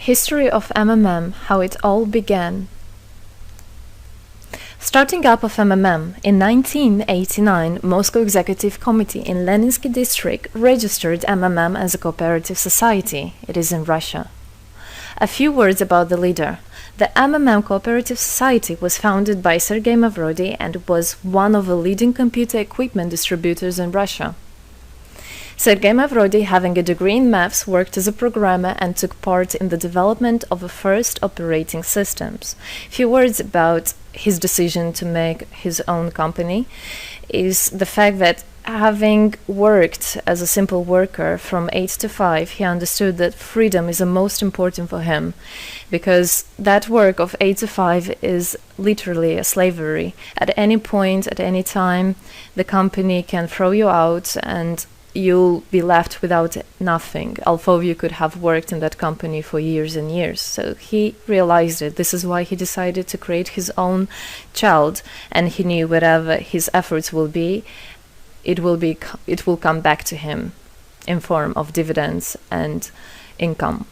History of MMM, how it all began. Starting up of MMM, in 1989, Moscow Executive Committee in Leninsky District registered MMM as a cooperative society. It is in Russia. A few words about the leader. The MMM Cooperative Society was founded by Sergei Mavrodi and was one of the leading computer equipment distributors in Russia. Sergei Mavrodi, having a degree in maths, worked as a programmer and took part in the development of the first operating systems. Few words about his decision to make his own company is the fact that having worked as a simple worker from 8 to 5, he understood that freedom is the most important for him, because that work of 8 to 5 is literally a slavery. At any point, at any time, the company can throw you out and you'll be left without nothing, although you could have worked in that company for years and years. So he realized it. This is why he decided to create his own child, and he knew whatever his efforts will be, it will come back to him in form of dividends and income.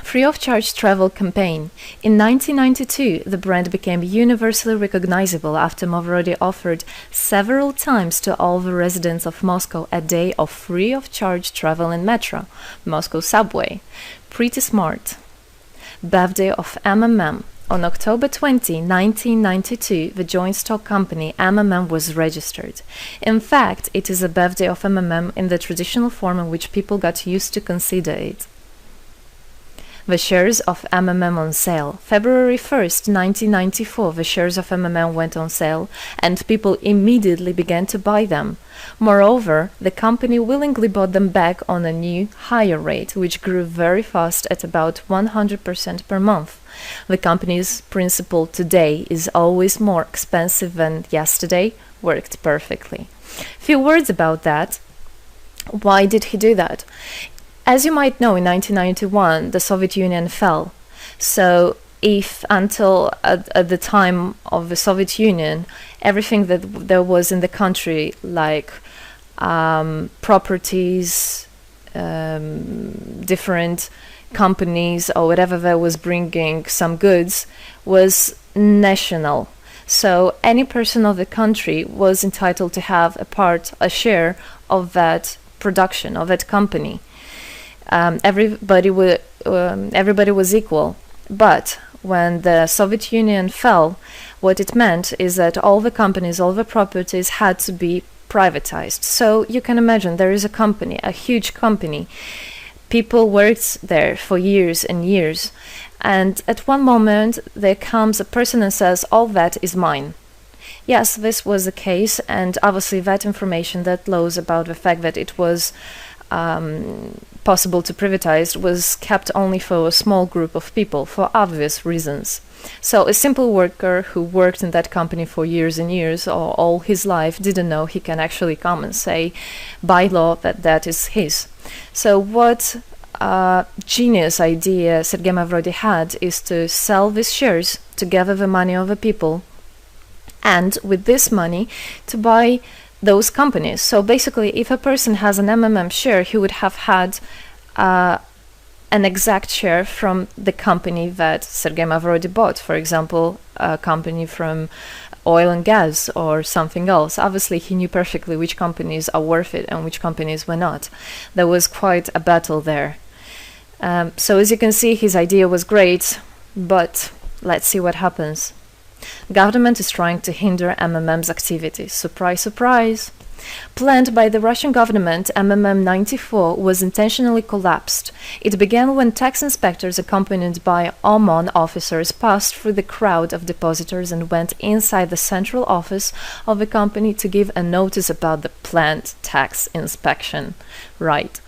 Free of charge travel campaign. In 1992, the brand became universally recognizable after Mavrodi offered several times to all the residents of Moscow a day of free of charge travel in metro, Moscow subway. Pretty smart. Birthday of MMM. On October 20, 1992, the joint stock company MMM was registered. In fact, it is a birthday of MMM in the traditional form in which people got used to consider it. The shares of MMM on sale. February 1st, 1994, the shares of MMM went on sale, and people immediately began to buy them. Moreover, the company willingly bought them back on a new, higher rate, which grew very fast at about 100% per month. The company's principle today is always more expensive than yesterday worked perfectly. Few words about that. Why did he do that? As you might know, in 1991, the Soviet Union fell. So if until at the time of the Soviet Union, everything that there was in the country, like properties, different companies or whatever that was bringing some goods, was national. So any person of the country was entitled to have a share of that production, of that company. Everybody was equal. But when the Soviet Union fell, what it meant is that all the companies, all the properties had to be privatized. So you can imagine there is a company, a huge company. People worked there for years and years. And at one moment, there comes a person and says, all that is mine. Yes, this was the case. And obviously that information, that laws about the fact that it was possible to privatize was kept only for a small group of people for obvious reasons. So a simple worker who worked in that company for years and years or all his life didn't know he can actually come and say by law that that is his. So what genius idea Sergei Mavrodi had is to sell these shares to gather the money of the people, and with this money to buy those companies. So basically, if a person has an MMM share, he would have had an exact share from the company that Sergei Mavrodi bought. For example, a company from oil and gas or something else. Obviously, he knew perfectly which companies are worth it and which companies were not. There was quite a battle there. So as you can see, his idea was great, but let's see what happens. Government is trying to hinder MMM's activities. Surprise, surprise! Planned by the Russian government, MMM 94 was intentionally collapsed. It began when tax inspectors accompanied by OMON officers passed through the crowd of depositors and went inside the central office of the company to give a notice about the planned tax inspection. Right.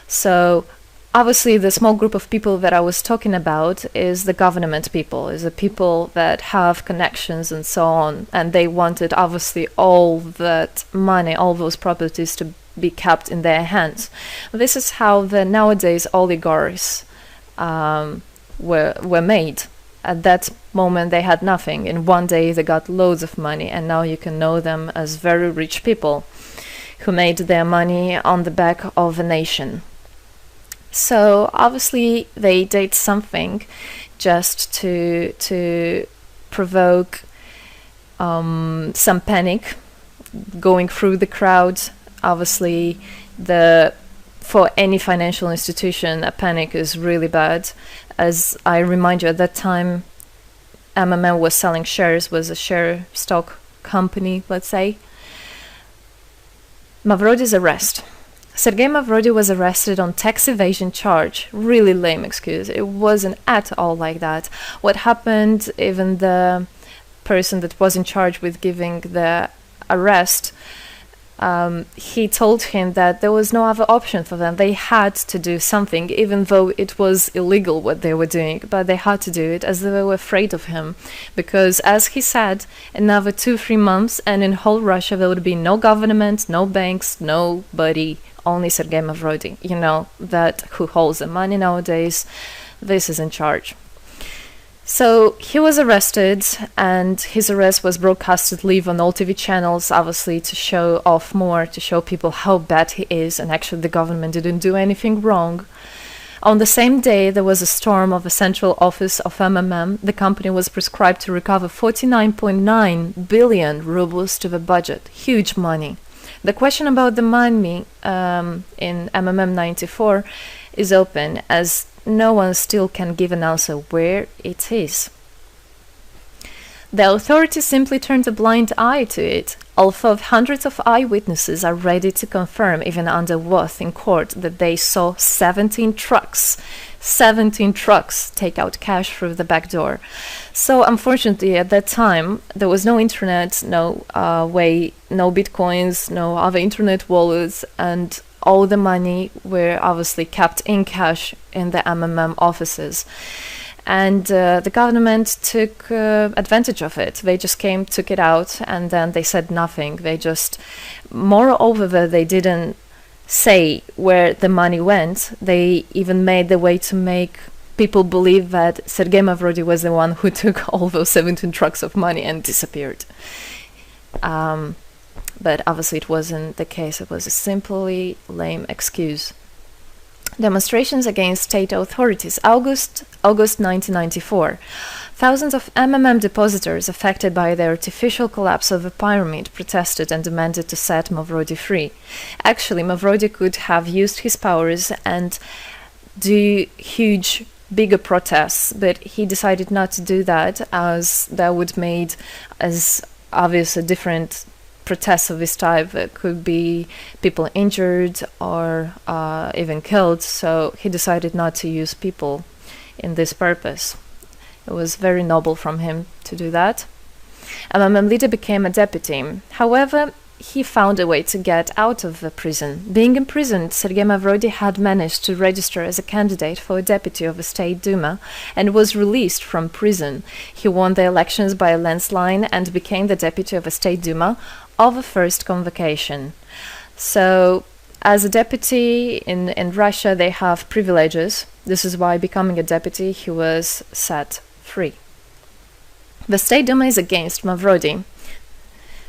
So obviously, the small group of people that I was talking about is the government people, is the people that have connections and so on. And they wanted, obviously, all that money, all those properties to be kept in their hands. This is how the nowadays oligarchs were made. At that moment, they had nothing. In one day, they got loads of money. And now you can know them as very rich people who made their money on the back of a nation. So obviously they did something just to provoke some panic going through the crowd. Obviously, for any financial institution, a panic is really bad. As I remind you, at that time, MMM was selling shares, was a share stock company, let's say. Mavrody's arrest. Sergei Mavrody was arrested on tax evasion charge. Really lame excuse. It wasn't at all like that. What happened, even the person that was in charge with giving the arrest, he told him that there was no other option for them. They had to do something, even though it was illegal what they were doing, but they had to do it as they were afraid of him. Because, as he said, another 2-3 months and in whole Russia there would be no government, no banks, nobody, only Sergei Mavrody, that who holds the money nowadays. This is in charge. So he was arrested, and his arrest was broadcasted live on all TV channels, obviously to show off more, to show people how bad he is, and actually the government didn't do anything wrong. On the same day, there was a storm of the central office of MMM. The company was prescribed to recover 49.9 billion rubles to the budget. Huge money. The question about the money in MMM 94 is open, as no one still can give an answer where it is. The authorities simply turned a blind eye to it, although hundreds of eyewitnesses are ready to confirm, even under oath in court, that they saw 17 trucks take out cash through the back door. So unfortunately, at that time, there was no internet, no bitcoins, no other internet wallets, and all the money were obviously kept in cash in the MMM offices. And the government took advantage of it. They just came, took it out, and then they said nothing. Moreover, they didn't say where the money went. They even made the way to make people believe that Sergei Mavrody was the one who took all those 17 trucks of money and disappeared. But obviously it wasn't the case. It was a simply lame excuse. Demonstrations against state authorities. August 1994. Thousands of MMM depositors affected by the artificial collapse of the pyramid protested and demanded to set Mavrody free. Actually, Mavrody could have used his powers and do bigger protests, but he decided not to do that, as that would made as obvious a different protests of this type. Could be people injured or even killed, so he decided not to use people in this purpose. It was very noble from him to do that. MMM leader became a deputy. However, he found a way to get out of the prison. Being imprisoned, Sergei Mavrody had managed to register as a candidate for a deputy of the State Duma and was released from prison. He won the elections by a landslide and became the deputy of the State Duma of the first convocation. So, as a deputy in Russia, they have privileges. This is why, becoming a deputy, he was set free. The State Duma is against Mavrody.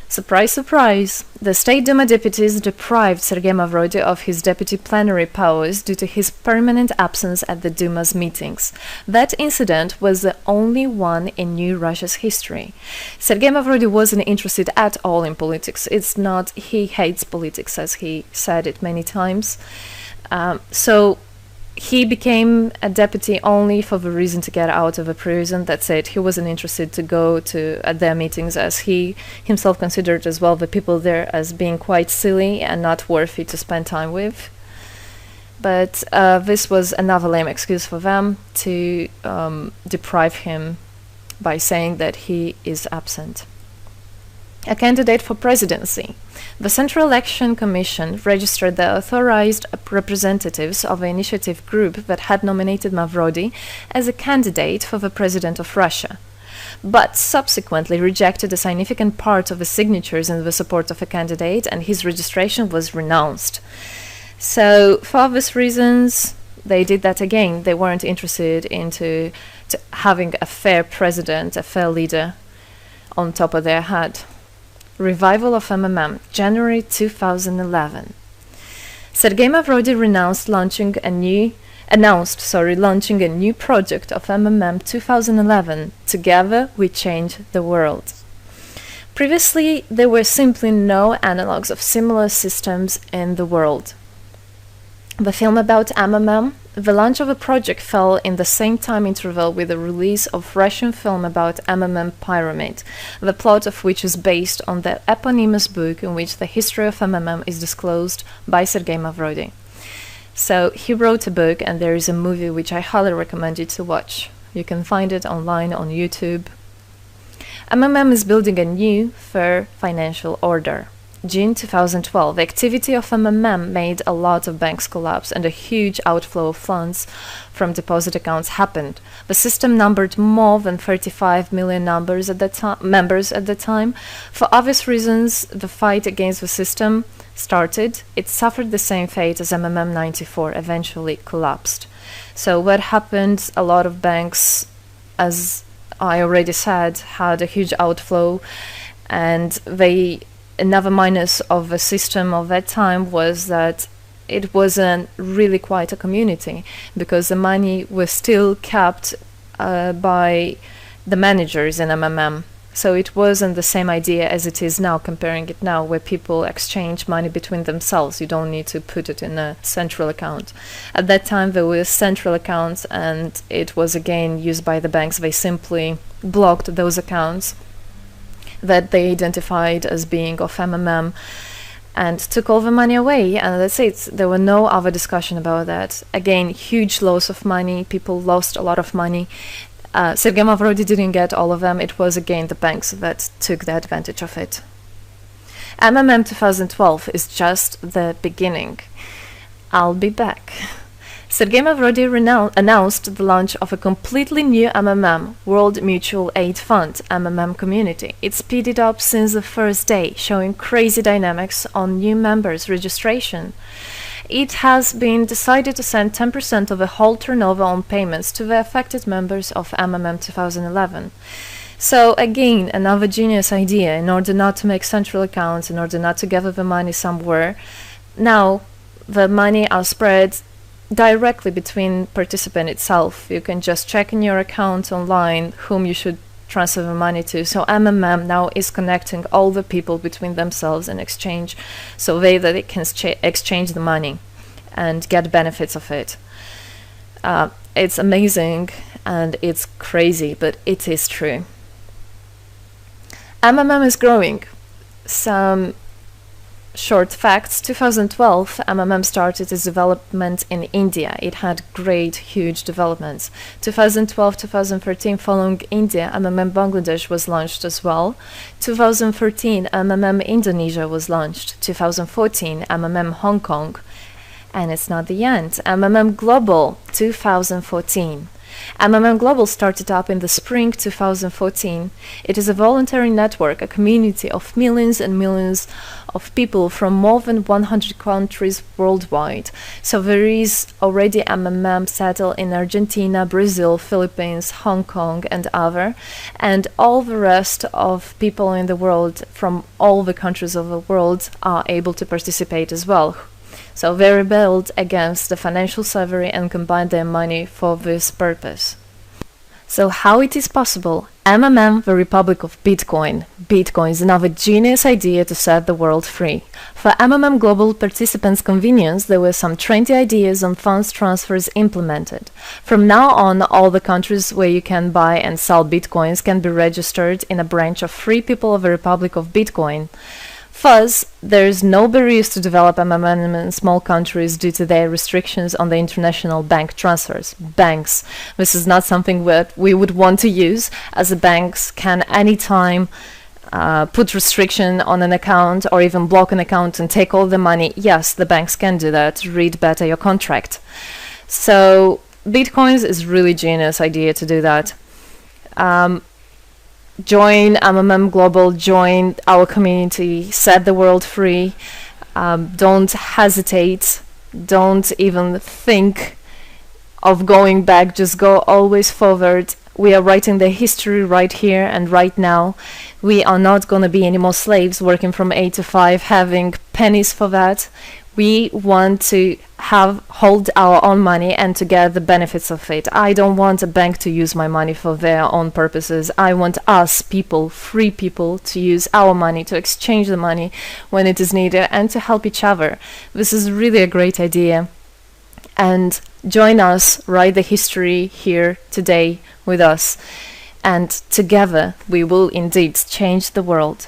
Surprise, surprise! The State Duma deputies deprived Sergei Mavrody of his deputy plenary powers due to his permanent absence at the Duma's meetings. That incident was the only one in New Russia's history. Sergei Mavrody wasn't interested at all in politics. It's not, he hates politics, as he said it many times. So he became a deputy only for the reason to get out of a prison. That's it. He wasn't interested to go to their meetings, as he himself considered as well the people there as being quite silly and not worthy to spend time with. But this was another lame excuse for them to deprive him by saying that he is absent. A candidate for presidency. The Central Election Commission registered the authorized representatives of the initiative group that had nominated Mavrody as a candidate for the president of Russia, but subsequently rejected a significant part of the signatures in the support of a candidate, and his registration was renounced. So, for obvious reasons, they did that again. They weren't interested into having a fair president, a fair leader on top of their head. Revival of MMM, January 2011. Sergei Mavrody renounced launching a new launching a new project of MMM 2011. Together we change the world. Previously, there were simply no analogues of similar systems in the world. The film about MMM, the launch of a project fell in the same time interval with the release of Russian film about MMM Pyramid, the plot of which is based on the eponymous book in which the history of MMM is disclosed by Sergei Mavrodi. So he wrote a book, and there is a movie which I highly recommend you to watch. You can find it online on YouTube. MMM is building a new, fair financial order. June 2012, the activity of MMM made a lot of banks collapse and a huge outflow of funds from deposit accounts happened. The system numbered more than 35 million members at the time. For obvious reasons, the fight against the system started. It suffered the same fate as MMM 94, eventually collapsed. So what happened? A lot of banks, as I already said, had a huge outflow, and another minus of the system of that time was that it wasn't really quite a community, because the money was still kept by the managers in MMM. So it wasn't the same idea as it is now, comparing it now, where people exchange money between themselves. You don't need to put it in a central account. At that time, there were central accounts, and it was again used by the banks. They simply blocked those accounts that they identified as being of MMM and took all the money away, and that's it. There were no other discussion about that. Again, huge loss of money. People lost a lot of money. Sergei Mavrodi didn't get all of them. It was again the banks that took the advantage of it. MMM 2012 is just the beginning. I'll be back. Sergei Mavrodi announced the launch of a completely new MMM, World Mutual Aid Fund, MMM community. It speeded up since the first day, showing crazy dynamics on new members' registration. It has been decided to send 10% of the whole turnover on payments to the affected members of MMM 2011. So again, another genius idea. In order not to make central accounts, in order not to gather the money somewhere, now the money are spread directly between participant itself. You can just check in your account online whom you should transfer the money to. So MMM now is connecting all the people between themselves and exchange, so that they can exchange the money and get benefits of it. It's amazing and it's crazy, but it is true. MMM is growing. Some short facts. 2012, MMM started its development in India. It had great, huge developments. 2012-2013, following India, MMM Bangladesh was launched as well. 2013, MMM Indonesia was launched. 2014, MMM Hong Kong. And it's not the end. MMM Global, 2014. MMM Global started up in the spring 2014. It is a voluntary network, a community of millions and millions of people from more than 100 countries worldwide. So there is already MMM settled in Argentina, Brazil, Philippines, Hong Kong, and other. And all the rest of people in the world from all the countries of the world are able to participate as well. So they rebelled against the financial slavery and combined their money for this purpose. So how it is possible? MMM, the Republic of Bitcoin. Bitcoin is another genius idea to set the world free. For MMM Global participants' convenience, there were some trendy ideas on funds transfers implemented. From now on, all the countries where you can buy and sell Bitcoins can be registered in a branch of Free People of the Republic of Bitcoin. Thus, there is no barriers to develop MMM in small countries due to their restrictions on the international bank transfers. Banks. This is not something that we would want to use, as the banks can anytime put restriction on an account or even block an account and take all the money. Yes, the banks can do that. Read better your contract. So, Bitcoins is really genius idea to do that. Join MMM Global, join our community, set the world free. Don't hesitate, don't even think of going back, just go always forward. We are writing the history right here and right now. We are not going to be any more slaves working from 8 to 5, having pennies for that. We want to hold our own money and to get the benefits of it. I don't want a bank to use my money for their own purposes. I want us people, free people, to use our money, to exchange the money when it is needed, and to help each other. This is really a great idea. And join us, write the history here today with us, and together we will indeed change the world.